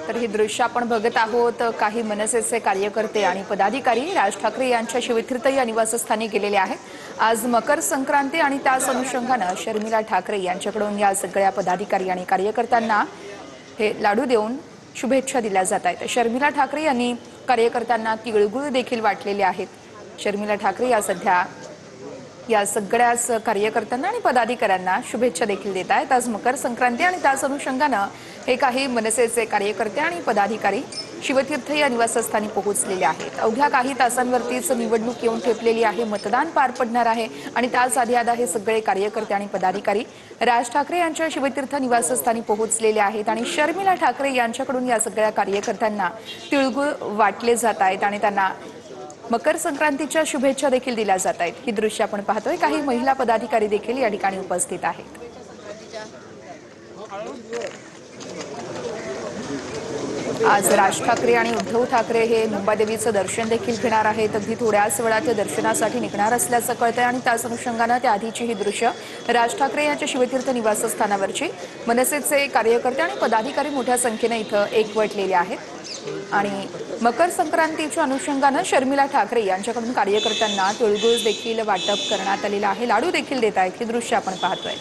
तर ही दृश्य आपण बघत आहोत। काही मनसेचे कार्यकर्ते आणि पदाधिकारी राज ठाकरे यांच्या शिवतीर्थ या निवासस्थानी गेलेले आहेत। आज मकर संक्रांती आणि त्याच अनुषंगाने शर्मिला ठाकरे यांच्याकडून या सगळ्या पदाधिकारी आणि कार्यकर्त्यांना हे लाडू देऊन शुभेच्छा दिल्या जात आहेत। शर्मिला ठाकरे यांनी कार्यकर्त्यांना तिळगुळ देखील वाटलेले आहेत। शर्मिला ठाकरे या सगळ्याच कार्यकर्त्यांना आणि पदाधिकाऱ्यांना शुभेच्छा देखील देत आहेत। आज मकर संक्रांती आणि त्याच अनुषंगाने हे काही मनसेचे कार्यकर्ते आणि पदाधिकारी शिवतीर्थ या निवासस्थानी पोहोचलेले आहेत। अवघ्या काही तासांवरतीच निवडणूक येऊन ठेपलेली आहे, मतदान पार पडणार आहे आणि त्याच आधी हे सगळे कार्यकर्ते आणि पदाधिकारी राज ठाकरे यांच्या शिवतीर्थ निवासस्थानी पोहोचलेले आहेत आणि शर्मिला ठाकरे यांच्याकडून या सगळ्या कार्यकर्त्यांना तिळगुळ वाटले जात आहेत आणि त्यांना मकर संक्रांतीच्या शुभेच्छा देखील दिल्या जात आहेत। ही दृश्य आपण पाहतोय। काही महिला पदाधिकारी देखील या ठिकाणी उपस्थित आहेत। आज राज ठाकरे आणि उद्धव ठाकरे हे मुंबादेवीचं दर्शन देखील घेणार आहेत। अगदी थोड्याच वेळात ते दर्शनासाठी निघणार असल्याचं कळतंय आणि त्याच अनुषंगाने त्याआधीची ही दृश्य राज ठाकरे यांच्या शिवतीर्थ निवासस्थानावरची मनसेचे कार्यकर्ते आणि पदाधिकारी मोठ्या संख्येने इथं एकवटलेले आहेत आणि मकर संक्रांतीच्या अनुषंगाने शर्मिला ठाकरे यांच्याकडून कार्यकर्त्यांना तिळगुळ देखील वाटप करण्यात आलेलं आहे, लाडू देखील देत आहेत। ही दृश्य आपण पाहतोय।